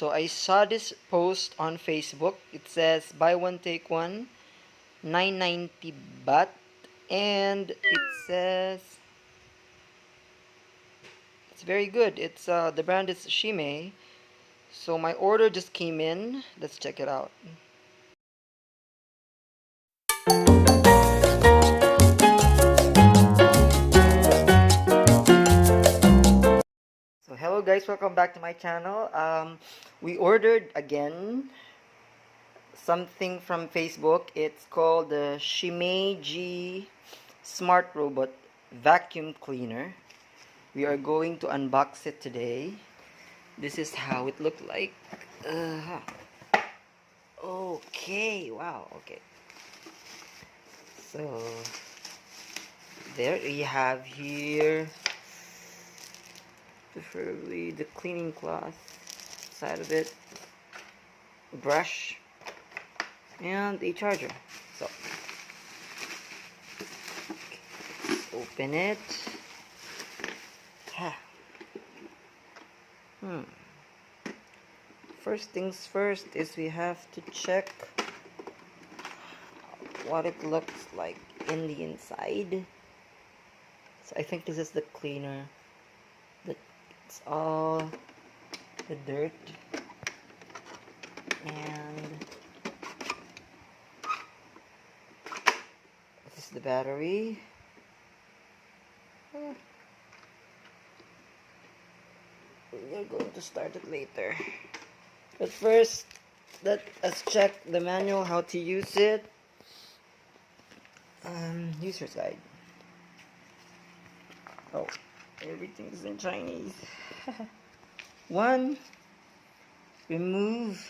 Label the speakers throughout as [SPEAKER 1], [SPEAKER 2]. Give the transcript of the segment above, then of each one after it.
[SPEAKER 1] So I saw this post on Facebook. It says buy one take one, 990 baht, and it says it's very good. It's the brand is Ximei. So my order just came in. Let's check it out. So hello guys, welcome back to my channel. We ordered again something from Facebook. It's called the Ximei G Smart Robot Vacuum Cleaner. We are going to unbox it today. This is how it looked like. Okay, wow, okay. So there we have here preferably the cleaning cloth side of it, brush, and a charger. So let's open it. First things first is we have to check what it looks like in the inside. So I think this is the cleaner. It's all the dirt, and this is the battery. We're going to start it later. But first, let us check the manual how to use it. User guide. Oh, everything is in Chinese. 1. Remove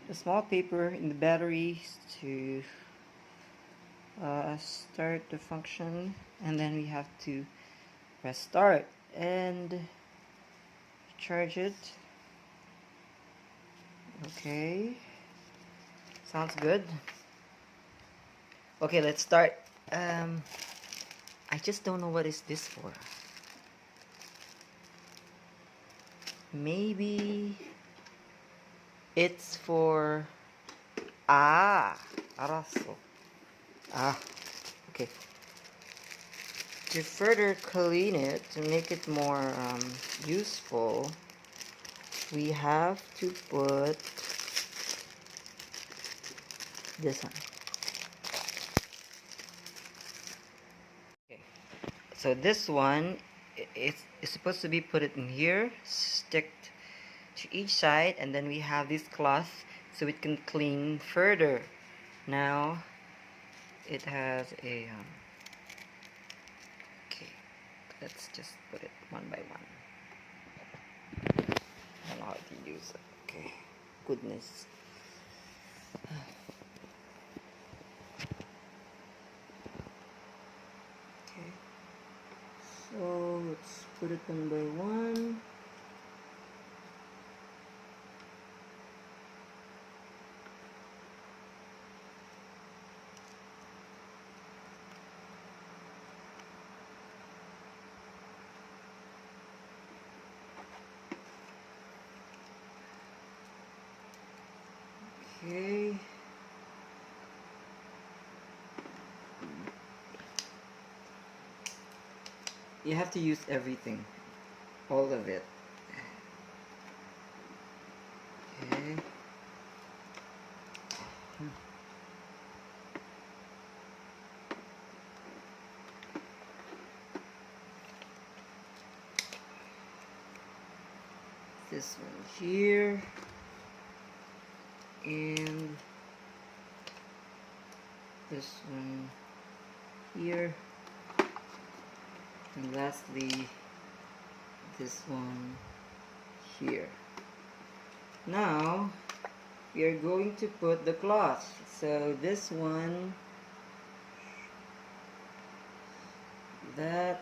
[SPEAKER 1] the small paper in the batteries to start the function, and then we have to press start and charge it. Okay, sounds good. Okay, let's start. I just don't know what is this for. Maybe it's for 알았어. Okay. To further clean it, to make it more useful, we have to put this one. Okay. So this one, it's supposed to be put it in here, stick to each side, and then we have this cloth so it can clean further. Now it has a okay, let's just put it one by one. I don't know how to use it. Okay, goodness. Okay, so let's put it one by one. Okay. You have to use everything, all of it. Okay. This one here, and this one here, and lastly this one here. Now we are going to put the cloth. So this one, that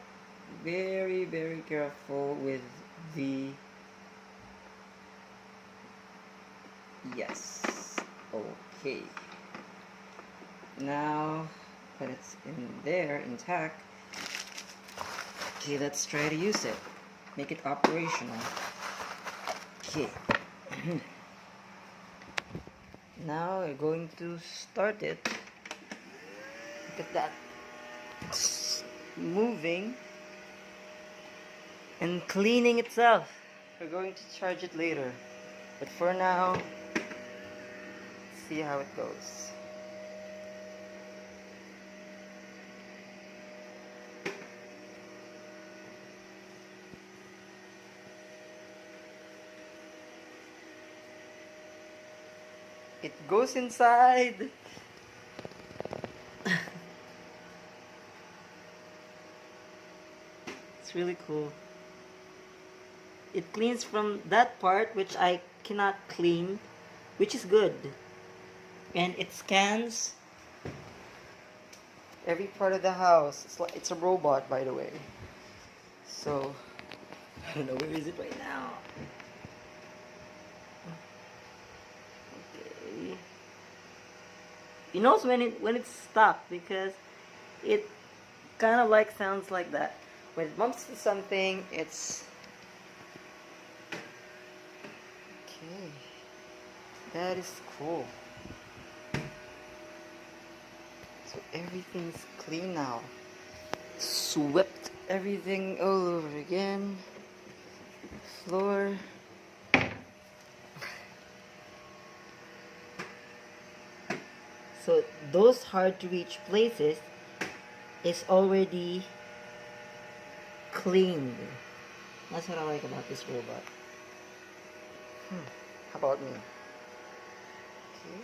[SPEAKER 1] very careful with the yes. Okay, now that it's in there intact, okay, let's try to use it, make it operational. Okay, Now we're going to start it. Look at that. It's moving and cleaning itself. We're going to charge it later. But for now, see how it goes. It goes inside. It's really cool. It cleans from that part which I cannot clean, which is good. And it scans every part of the house. It's a robot, by the way. So I don't know, where is it right now? Okay. It knows when it's stopped because it kind of like sounds like that. When it bumps to something, it's okay. That is cool. So everything's clean now. Swept everything all over again. Floor. So those hard to reach places is already cleaned. That's what I like about this robot. How about me? Okay.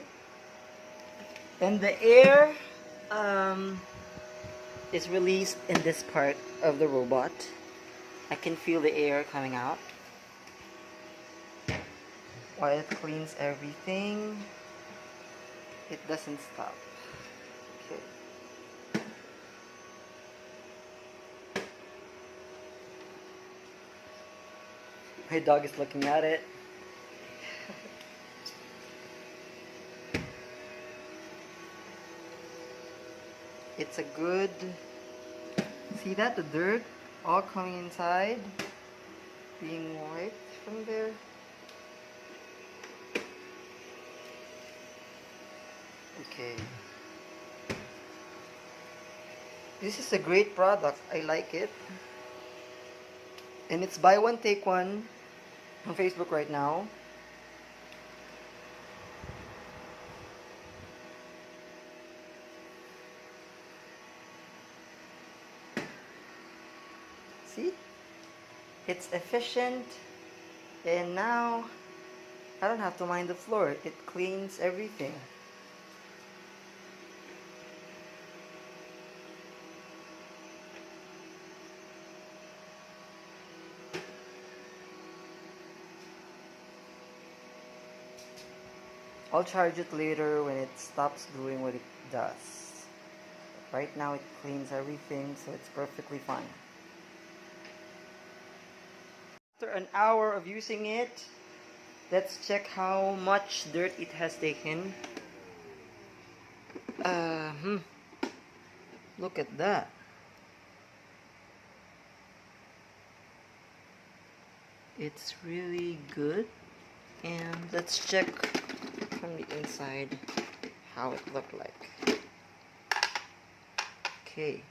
[SPEAKER 1] And the air is released in this part of the robot. I can feel the air coming out while it cleans everything. It doesn't stop. Okay. My dog is looking at it. It's a good... See that? The dirt all coming inside, being wiped from there. Okay. This is a great product. I like it. And it's buy one, take one on Facebook right now. See? It's efficient. And now I don't have to mind the floor. It cleans everything. I'll charge it later when it stops doing what it does. Right now it cleans everything, so it's perfectly fine. After an hour of using it, let's check how much dirt it has taken. Look at that. It's really good. And let's check from the inside how it looked like. Okay.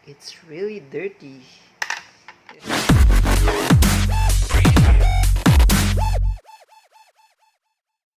[SPEAKER 1] It's really dirty.